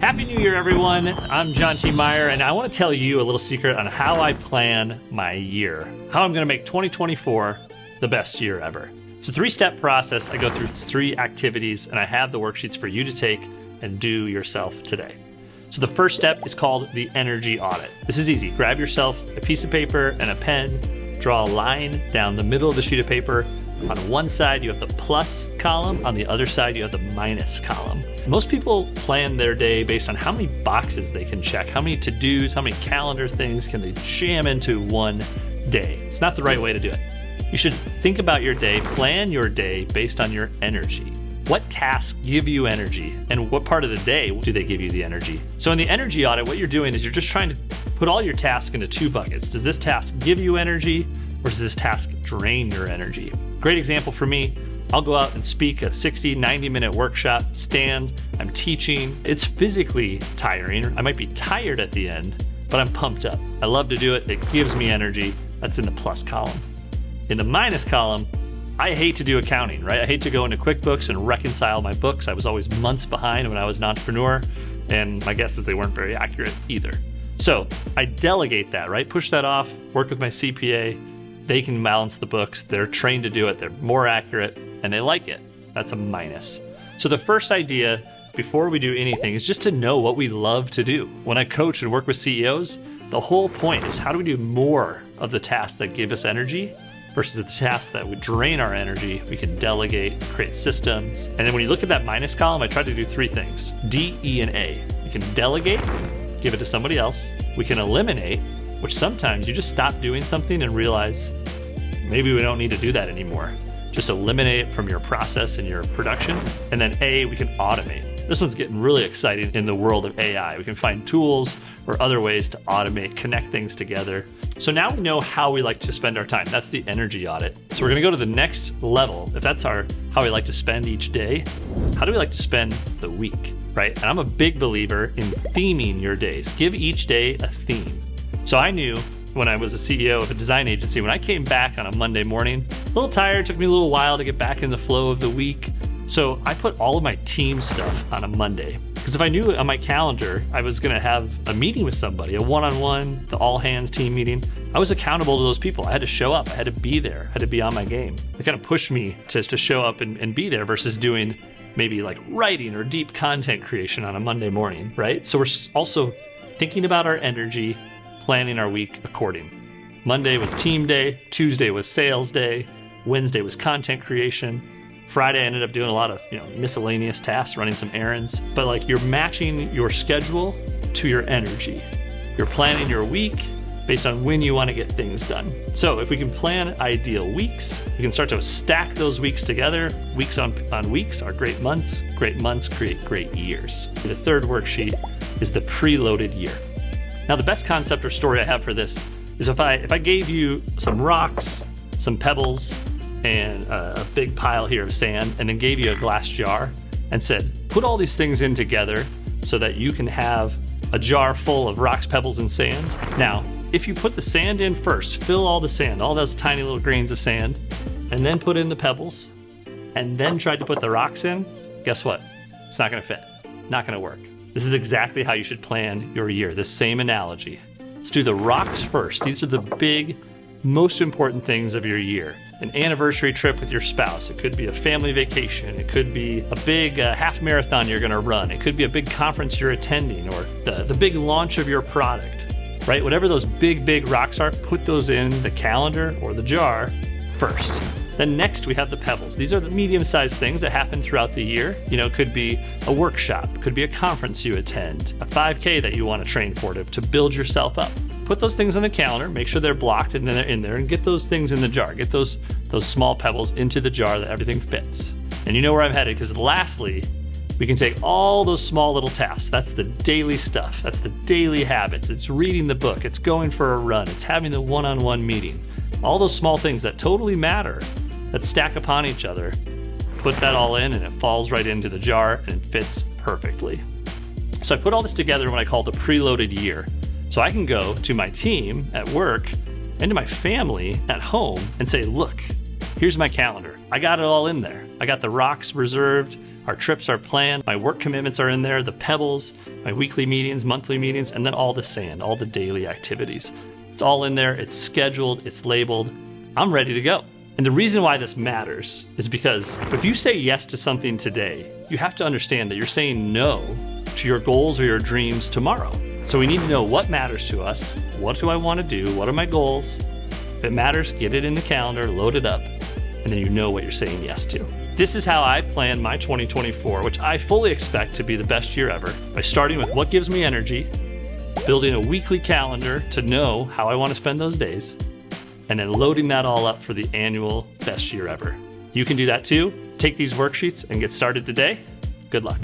Happy New Year, everyone. I'm John T. Meyer, and I want to tell you a little secret on how I plan my year, how I'm going to make 2024 the best year ever. It's a 3-step process. I go through 3 activities, and I have the worksheets for you to take and do yourself today. So the first step is called the energy audit. This is easy. Grab yourself a piece of paper and a pen, draw a line down the middle of the sheet of paper. On one side, you have the plus column. On the other side, you have the minus column. Most people plan their day based on how many boxes they can check, how many to-dos, how many calendar things can they jam into one day. It's not the right way to do it. You should think about your day, plan your day based on your energy. What tasks give you energy, and what part of the day do they give you the energy? So in the energy audit, what you're doing is you're just trying to put all your tasks into 2 buckets. Does this task give you energy, or does this task drain your energy? Great example for me, I'll go out and speak a 60, 90-minute workshop, I'm teaching. It's physically tiring. I might be tired at the end, but I'm pumped up. I love to do it. It gives me energy. That's in the plus column. In the minus column, I hate to do accounting, right? I hate to go into QuickBooks and reconcile my books. I was always months behind when I was an entrepreneur, and my guess is they weren't very accurate either. So I delegate that, right? Push that off, work with my CPA. They can balance the books. They're trained to do it. They're more accurate and they like it. That's a minus. So the first idea before we do anything is just to know what we love to do. When I coach and work with CEOs, the whole point is how do we do more of the tasks that give us energy versus the tasks that would drain our energy. We can delegate, create systems. And then when you look at that minus column, I try to do 3 things, D, E, and A. We can delegate, give it to somebody else. We can eliminate, which sometimes you just stop doing something and realize maybe we don't need to do that anymore. Just eliminate it from your process and your production. And then A, we can automate. This one's getting really exciting in the world of AI. We can find tools or other ways to automate, connect things together. So now we know how we like to spend our time. That's the energy audit. So we're gonna go to the next level. If that's how we like to spend each day, how do we like to spend the week, right? And I'm a big believer in theming your days. Give each day a theme. So I knew when I was a CEO of a design agency, when I came back on a Monday morning, a little tired, took me a little while to get back in the flow of the week. So I put all of my team stuff on a Monday. Because if I knew on my calendar I was gonna have a meeting with somebody, a one-on-one, the all hands team meeting, I was accountable to those people. I had to show up, I had to be there, I had to be on my game. It kind of pushed me to show up and be there versus doing maybe like writing or deep content creation on a Monday morning, right? So we're also thinking about our energy, planning our week according. Monday was team day, Tuesday was sales day, Wednesday was content creation, Friday I ended up doing a lot of miscellaneous tasks, running some errands, but like you're matching your schedule to your energy. You're planning your week based on when you want to get things done. So if we can plan ideal weeks, we can start to stack those weeks together. Weeks on weeks are great months create great years. The third worksheet is the preloaded year. Now the best concept or story I have for this is if I gave you some rocks, some pebbles, and a big pile here of sand, and then gave you a glass jar and said, put all these things in together so that you can have a jar full of rocks, pebbles, and sand. Now, if you put the sand in first, fill all the sand, all those tiny little grains of sand, and then put in the pebbles, and then tried to put the rocks in, guess what? It's not gonna fit, not gonna work. This is exactly how you should plan your year, the same analogy. Let's do the rocks first. These are the big, most important things of your year. An anniversary trip with your spouse. It could be a family vacation. It could be a big half marathon you're gonna run. It could be a big conference you're attending, or the big launch of your product, right? Whatever those big rocks are, put those in the calendar or the jar first. Then next we have the pebbles. These are the medium-sized things that happen throughout the year. It could be a workshop, it could be a conference you attend, a 5K that you want to train for to build yourself up. Put those things on the calendar, make sure they're blocked and then they're in there, and get those things in the jar. Get those small pebbles into the jar that everything fits. And you know where I'm headed, because lastly, we can take all those small little tasks. That's the daily stuff. That's the daily habits. It's reading the book. It's going for a run. It's having the one-on-one meeting. All those small things that totally matter, that stack upon each other, put that all in and it falls right into the jar and it fits perfectly. So I put all this together in what I call the preloaded year. So I can go to my team at work and to my family at home and say, look, here's my calendar. I got it all in there. I got the rocks reserved. Our trips are planned, my work commitments are in there, the pebbles, my weekly meetings, monthly meetings, and then all the sand, all the daily activities. It's all in there, it's scheduled, it's labeled. I'm ready to go. And the reason why this matters is because if you say yes to something today, you have to understand that you're saying no to your goals or your dreams tomorrow. So we need to know what matters to us. What do I want to do? What are my goals? If it matters, get it in the calendar, load it up, and then you know what you're saying yes to. This is how I plan my 2024, which I fully expect to be the best year ever, by starting with what gives me energy, building a weekly calendar to know how I want to spend those days, and then loading that all up for the annual best year ever. You can do that too. Take these worksheets and get started today. Good luck.